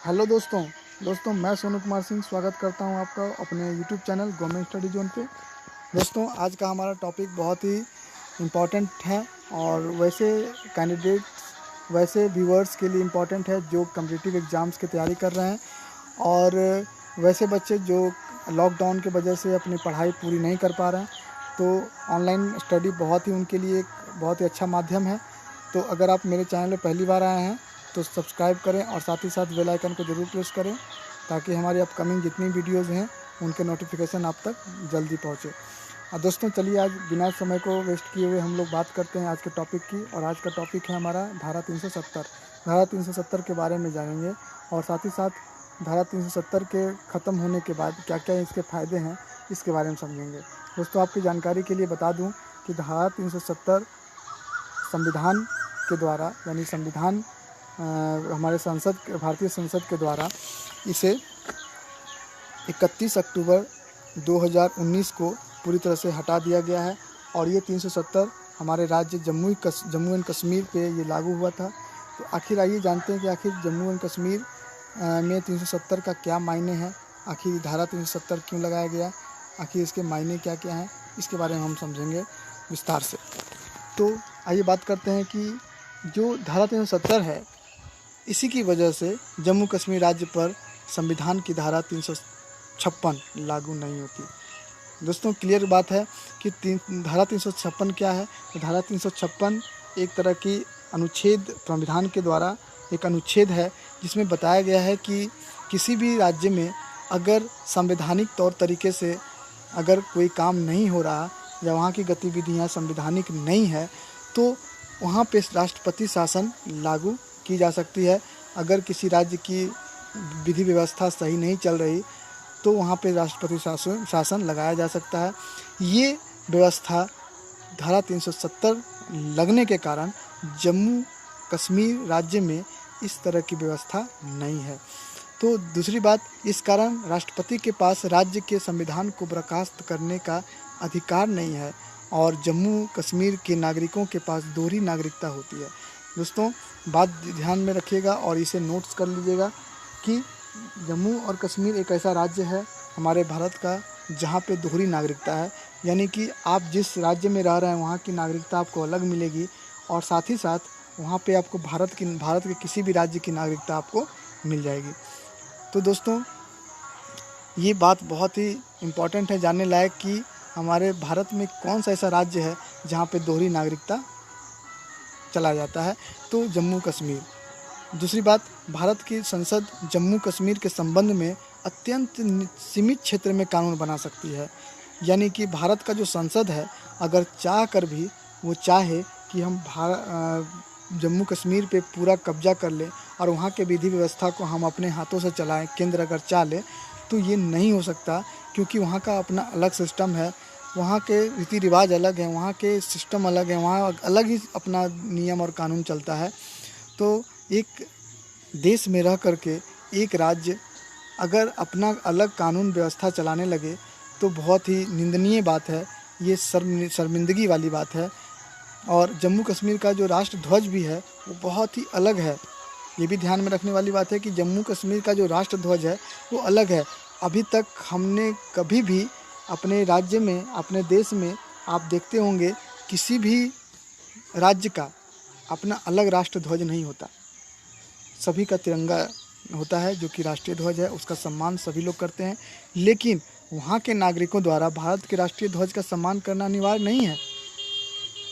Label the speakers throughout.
Speaker 1: Hello दोस्तों मैं सोनू कुमार सिंह स्वागत करता हूं आपका अपने YouTube channel government study zone पे। दोस्तों आज का हमारा टॉपिक बहुत ही इम्पॉर्टेंट है और वैसे व्यूअर्स के लिए इम्पॉर्टेंट है जो कम्पिटिटिव एग्ज़ाम्स की तैयारी कर रहे हैं और वैसे बच्चे जो लॉकडाउन की वजह से अपनी पढ़ाई पूरी नहीं कर पा रहे हैं, तो ऑनलाइन स्टडी बहुत ही उनके लिए एक बहुत ही अच्छा माध्यम है। तो अगर आप मेरे चैनल पर पहली बार आए हैं तो सब्सक्राइब करें और साथ ही साथ बेल आइकन को ज़रूर प्रेस करें ताकि हमारी अपकमिंग जितनी वीडियोज़ हैं उनके नोटिफिकेशन आप तक जल्दी पहुँचे। और दोस्तों चलिए आज बिना समय को वेस्ट किए हुए हम लोग बात करते हैं आज के टॉपिक की। और आज का टॉपिक है हमारा धारा 370। धारा 370 के बारे में जानेंगे और साथ ही साथ धारा 370 के ख़त्म होने के बाद क्या क्या इसके फ़ायदे हैं इसके बारे में समझेंगे। दोस्तों आपकी जानकारी के लिए बता दूं कि धारा 370 संविधान के द्वारा यानी संविधान हमारे भारतीय संसद के द्वारा इसे 31 अक्टूबर 2019 को पूरी तरह से हटा दिया गया है। और ये 370 हमारे राज्य जम्मू एंड कश्मीर पे ये लागू हुआ था। तो आखिर आइए जानते हैं कि आखिर जम्मू एंड कश्मीर में 370 का क्या मायने हैं, आखिर धारा 370 क्यों लगाया गया, आखिर इसके मायने क्या क्या हैं, इसके बारे में हम समझेंगे विस्तार से। तो आइए बात करते हैं कि जो धारा 370 है इसी की वजह से जम्मू कश्मीर राज्य पर संविधान की धारा 356 लागू नहीं होती। दोस्तों क्लियर बात है कि धारा 356 क्या है। तो धारा 356 एक तरह की अनुच्छेद संविधान के द्वारा एक अनुच्छेद है जिसमें बताया गया है कि किसी भी राज्य में अगर संवैधानिक तौर तरीके से अगर कोई काम नहीं हो रहा या वहाँ की गतिविधियाँ संवैधानिक नहीं है तो वहाँ पे राष्ट्रपति शासन लागू की जा सकती है। अगर किसी राज्य की विधि व्यवस्था सही नहीं चल रही तो वहाँ पे राष्ट्रपति शासन लगाया जा सकता है। ये व्यवस्था धारा 370 लगने के कारण जम्मू कश्मीर राज्य में इस तरह की व्यवस्था नहीं है। तो दूसरी बात, इस कारण राष्ट्रपति के पास राज्य के संविधान को बर्खास्त करने का अधिकार नहीं है और जम्मू कश्मीर के नागरिकों के पास दोहरी नागरिकता होती है। दोस्तों बात ध्यान में रखिएगा और इसे नोट्स कर लीजिएगा कि जम्मू और कश्मीर एक ऐसा राज्य है हमारे भारत का जहाँ पे दोहरी नागरिकता है, यानी कि आप जिस राज्य में रह रहे हैं वहाँ की नागरिकता आपको अलग मिलेगी और साथ ही साथ वहाँ पे आपको भारत के किसी भी राज्य की नागरिकता आपको मिल जाएगी। तो दोस्तों ये बात बहुत ही इम्पॉर्टेंट है जानने लायक कि हमारे भारत में कौन सा ऐसा राज्य है जहाँ पे दोहरी नागरिकता चला जाता है, तो जम्मू कश्मीर। दूसरी बात, भारत की संसद जम्मू कश्मीर के संबंध में अत्यंत सीमित क्षेत्र में कानून बना सकती है। यानी कि भारत का जो संसद है अगर चाह कर भी वो चाहे कि हम जम्मू कश्मीर पे पूरा कब्जा कर ले और वहाँ के विधि व्यवस्था को हम अपने हाथों से चलाएं, केंद्र अगर चाह ले तो ये नहीं हो सकता, क्योंकि वहाँ का अपना अलग सिस्टम है, वहाँ के रीति रिवाज अलग हैं, वहाँ के सिस्टम अलग हैं, वहाँ अलग ही अपना नियम और कानून चलता है। तो एक देश में रह करके एक राज्य अगर अपना अलग कानून व्यवस्था चलाने लगे तो बहुत ही निंदनीय बात है, ये शर्मिंदगी वाली बात है। और जम्मू कश्मीर का जो राष्ट्र ध्वज भी है वो बहुत ही अलग है। ये भी ध्यान में रखने वाली बात है कि जम्मू कश्मीर का जो राष्ट्र ध्वज है वो अलग है। अभी तक हमने कभी भी अपने राज्य में, अपने देश में आप देखते होंगे किसी भी राज्य का अपना अलग राष्ट्र ध्वज नहीं होता, सभी का तिरंगा होता है जो कि राष्ट्रीय ध्वज है, उसका सम्मान सभी लोग करते हैं। लेकिन वहाँ के नागरिकों द्वारा भारत के राष्ट्रीय ध्वज का सम्मान करना अनिवार्य नहीं है।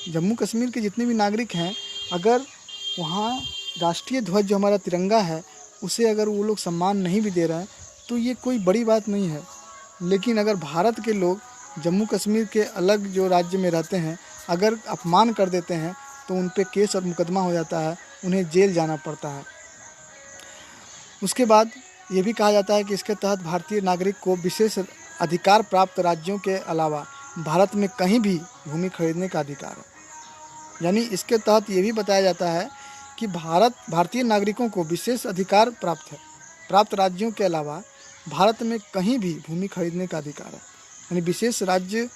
Speaker 1: जम्मू कश्मीर के जितने भी नागरिक हैं अगर वहाँ राष्ट्रीय ध्वज जो हमारा तिरंगा है उसे अगर वो लोग सम्मान नहीं भी दे रहे हैं तो ये कोई बड़ी बात नहीं है। लेकिन अगर भारत के लोग जम्मू कश्मीर के अलग जो राज्य में रहते हैं अगर अपमान कर देते हैं तो उन पे केस और मुकदमा हो जाता है, उन्हें जेल जाना पड़ता है। उसके बाद ये भी कहा जाता है कि इसके तहत भारतीय नागरिक को विशेष अधिकार प्राप्त राज्यों के अलावा भारत में कहीं भी भूमि खरीदने का अधिकार है। यानी इसके तहत ये भी बताया जाता है कि भारतीय नागरिकों को विशेष अधिकार प्राप्त राज्यों के अलावा भारत में कहीं भी भूमि खरीदने का अधिकार है। यानी विशेष राज्य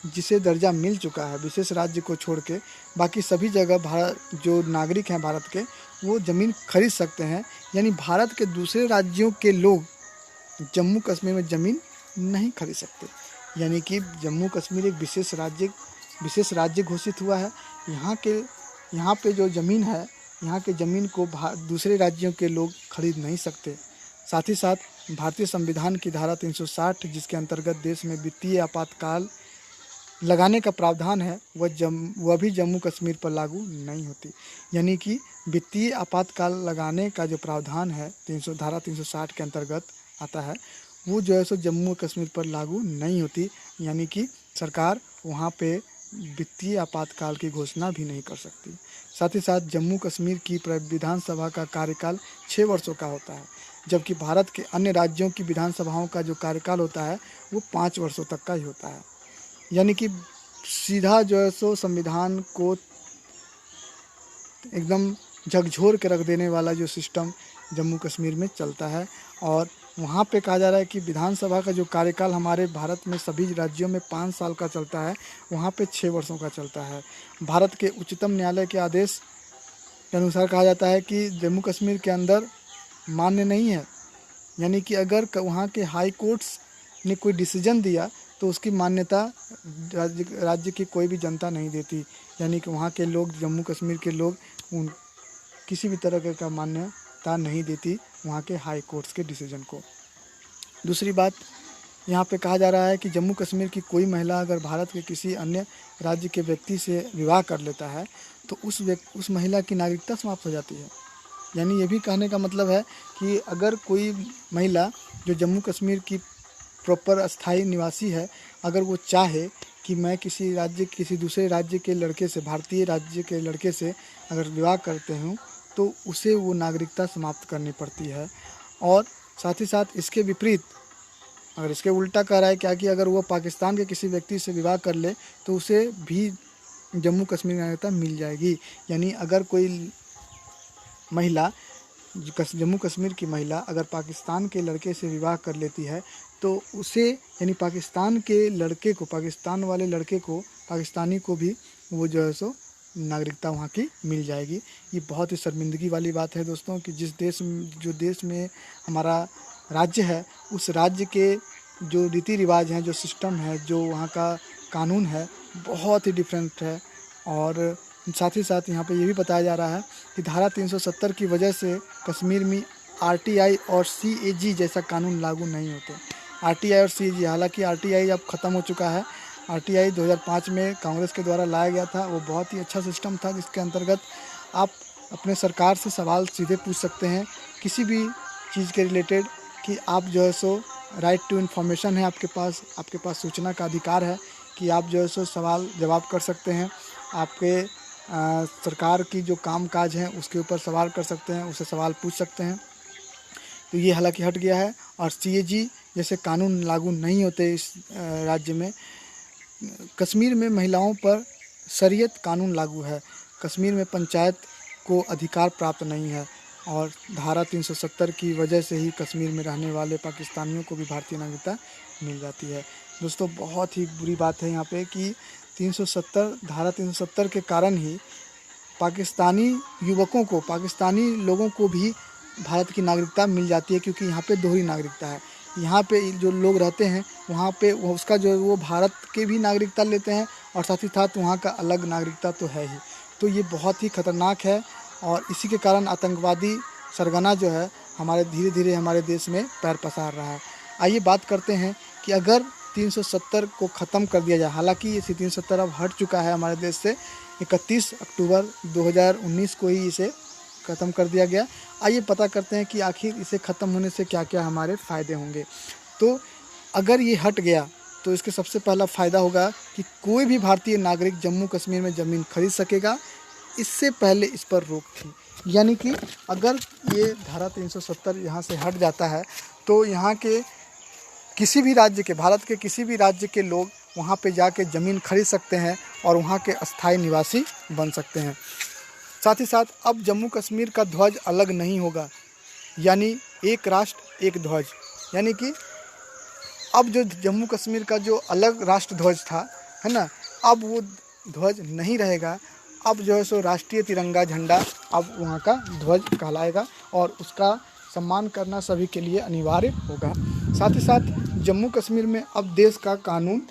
Speaker 1: जिसे दर्जा मिल चुका है विशेष राज्य को छोड़ के, बाकी सभी जगह भारत जो नागरिक हैं भारत के, वो ज़मीन खरीद सकते हैं। यानी भारत के दूसरे राज्यों के लोग जम्मू कश्मीर में ज़मीन नहीं खरीद सकते। यानी कि जम्मू कश्मीर एक विशेष राज्य घोषित हुआ है। यहाँ पे जो ज़मीन है, यहाँ के ज़मीन को दूसरे राज्यों के लोग खरीद नहीं सकते। साथ ही साथ भारतीय संविधान की धारा 360 जिसके अंतर्गत देश में वित्तीय आपातकाल लगाने का प्रावधान है, वह भी जम्मू कश्मीर पर लागू नहीं होती। यानी कि वित्तीय आपातकाल लगाने का जो प्रावधान है धारा 360 के अंतर्गत आता है, वो जो है सो जम्मू कश्मीर पर लागू नहीं होती। यानी कि सरकार वहाँ पे वित्तीय आपातकाल की घोषणा भी नहीं कर सकती। साथ ही साथ जम्मू कश्मीर की विधानसभा का कार्यकाल 6 वर्षों का होता है, जबकि भारत के अन्य राज्यों की विधानसभाओं का जो कार्यकाल होता है वो 5 वर्षों तक का ही होता है। यानी कि सीधा जो है सो संविधान को एकदम झकझोर के रख देने वाला जो सिस्टम जम्मू कश्मीर में चलता है। और वहाँ पे कहा जा रहा है कि विधानसभा का जो कार्यकाल हमारे भारत में सभी राज्यों में 5 साल का चलता है, वहाँ पे 6 वर्षों का चलता है। भारत के उच्चतम न्यायालय के आदेश के अनुसार कहा जाता है कि जम्मू कश्मीर के अंदर मान्य नहीं है। यानी कि अगर वहाँ के हाई कोर्ट्स ने कोई डिसीजन दिया तो उसकी मान्यता राज्य की कोई भी जनता नहीं देती। यानी कि वहाँ के लोग, जम्मू कश्मीर के लोग किसी भी तरह का मान्यता नहीं देती वहाँ के हाई कोर्ट्स के डिसीजन को। दूसरी बात, यहाँ पे कहा जा रहा है कि जम्मू कश्मीर की कोई महिला अगर भारत के किसी अन्य राज्य के व्यक्ति से विवाह कर लेता है तो उस महिला की नागरिकता समाप्त हो जाती है। यानी ये भी कहने का मतलब है कि अगर कोई महिला जो जम्मू कश्मीर की प्रॉपर अस्थायी निवासी है, अगर वो चाहे कि मैं किसी दूसरे राज्य के लड़के से, भारतीय राज्य के लड़के से अगर विवाह करते हूँ तो उसे वो नागरिकता समाप्त करनी पड़ती है। और साथ ही साथ इसके विपरीत, अगर इसके उल्टा कह रहा है क्या कि अगर वो पाकिस्तान के किसी व्यक्ति से विवाह कर ले तो उसे भी जम्मू कश्मीर नागरिकता मिल जाएगी। यानी अगर कोई महिला, जम्मू कश्मीर की महिला अगर पाकिस्तान के लड़के से विवाह कर लेती है तो उसे, यानी पाकिस्तान के लड़के को, पाकिस्तान वाले लड़के को, पाकिस्तानी को भी वो जो है सो नागरिकता वहाँ की मिल जाएगी। ये बहुत ही शर्मिंदगी वाली बात है दोस्तों कि जो देश में हमारा राज्य है, उस राज्य के जो रीति रिवाज हैं, जो सिस्टम है, जो वहाँ का कानून है, बहुत ही डिफरेंट है। और साथ ही साथ यहाँ पे ये भी बताया जा रहा है कि धारा 370 की वजह से कश्मीर में RTI और CAG जैसा कानून लागू नहीं होते। RTI और CAG, हालांकि RTI अब ख़त्म हो चुका है। RTI 2005 में कांग्रेस के द्वारा लाया गया था। वो बहुत ही अच्छा सिस्टम था जिसके अंतर्गत आप अपने सरकार से सवाल सीधे पूछ सकते हैं किसी भी चीज़ के रिलेटेड, कि आप जो है सो राइट टू इन्फॉर्मेशन है आपके पास सूचना का अधिकार है कि आप जो है सो सवाल जवाब कर सकते हैं। आपके सरकार की जो काम काज हैं उसके ऊपर सवाल कर सकते हैं, उससे सवाल पूछ सकते हैं। तो ये हालांकि हट गया है। और CAG जैसे कानून लागू नहीं होते इस राज्य में। कश्मीर में महिलाओं पर शरीयत कानून लागू है। कश्मीर में पंचायत को अधिकार प्राप्त नहीं है। और धारा 370 की वजह से ही कश्मीर में रहने वाले पाकिस्तानियों को भी भारतीय नागरिकता मिल जाती है। दोस्तों, बहुत ही बुरी बात है यहाँ पे कि धारा 370 के कारण ही पाकिस्तानी युवकों को, पाकिस्तानी लोगों को भी भारत की नागरिकता मिल जाती है, क्योंकि यहाँ पे दोहरी नागरिकता है। यहाँ पे जो लोग रहते हैं वहाँ पे उसका जो वो भारत के भी नागरिकता लेते हैं और साथ ही साथ वहाँ का अलग नागरिकता तो है ही। तो ये बहुत ही खतरनाक है और इसी के कारण आतंकवादी सरगना जो है धीरे धीरे हमारे देश में पैर पसार रहा है। आइए बात करते हैं कि अगर 370 को ख़त्म कर दिया जाए, हालांकि ये 370 अब हट चुका है हमारे देश से, 31 अक्टूबर 2019 को ही इसे ख़त्म कर दिया गया। आइए पता करते हैं कि आखिर इसे ख़त्म होने से क्या क्या हमारे फ़ायदे होंगे। तो अगर ये हट गया तो इसके सबसे पहला फ़ायदा होगा कि कोई भी भारतीय नागरिक जम्मू कश्मीर में ज़मीन खरीद सकेगा। इससे पहले इस पर रोक थी। यानी कि अगर ये धारा 370 यहाँ से हट जाता है तो यहाँ के किसी भी राज्य के, भारत के किसी भी राज्य के लोग वहाँ पे जाके ज़मीन खरीद सकते हैं और वहाँ के अस्थायी निवासी बन सकते हैं। साथ ही साथ अब जम्मू कश्मीर का ध्वज अलग नहीं होगा, यानी एक राष्ट्र एक ध्वज। यानी कि अब जो जम्मू कश्मीर का जो अलग राष्ट्र ध्वज था है ना। अब वो ध्वज नहीं रहेगा, अब जो है सो राष्ट्रीय तिरंगा झंडा अब वहाँ का ध्वज कहलाएगा और उसका सम्मान करना सभी के लिए अनिवार्य होगा। साथ ही साथ जम्मू कश्मीर में अब देश का कानून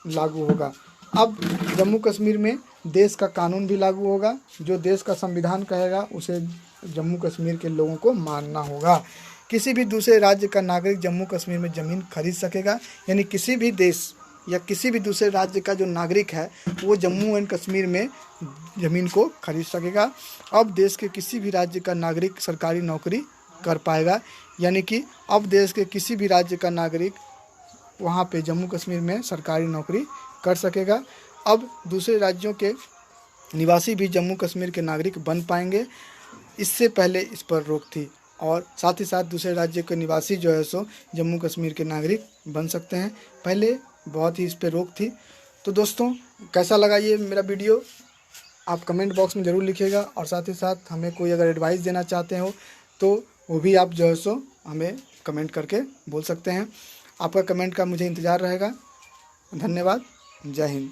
Speaker 1: लागू होगा। अब जम्मू कश्मीर में देश का कानून भी लागू होगा। जो देश का संविधान कहेगा उसे जम्मू कश्मीर के लोगों को मानना होगा। किसी भी दूसरे राज्य का नागरिक जम्मू कश्मीर में ज़मीन खरीद सकेगा, यानी किसी भी देश या किसी भी दूसरे राज्य का जो नागरिक है वो जम्मू एंड कश्मीर में ज़मीन को खरीद सकेगा। अब देश के किसी भी राज्य का नागरिक सरकारी नौकरी कर पाएगा, यानी कि अब देश के किसी भी राज्य का नागरिक वहाँ पे जम्मू कश्मीर में सरकारी नौकरी कर सकेगा। अब दूसरे राज्यों के निवासी भी जम्मू कश्मीर के नागरिक बन पाएंगे। इससे पहले इस पर रोक थी और साथ ही साथ दूसरे राज्य के निवासी जो है सो जम्मू कश्मीर के नागरिक बन सकते हैं। पहले बहुत ही इस पर रोक थी। तो दोस्तों, कैसा लगा ये मेरा वीडियो आप कमेंट बॉक्स में ज़रूर लिखिएगा और साथ ही साथ हमें कोई अगर एडवाइस देना चाहते हो तो वो भी आप जो है सो हमें कमेंट करके बोल सकते हैं। आपका कमेंट का मुझे इंतज़ार रहेगा। धन्यवाद। जय हिंद।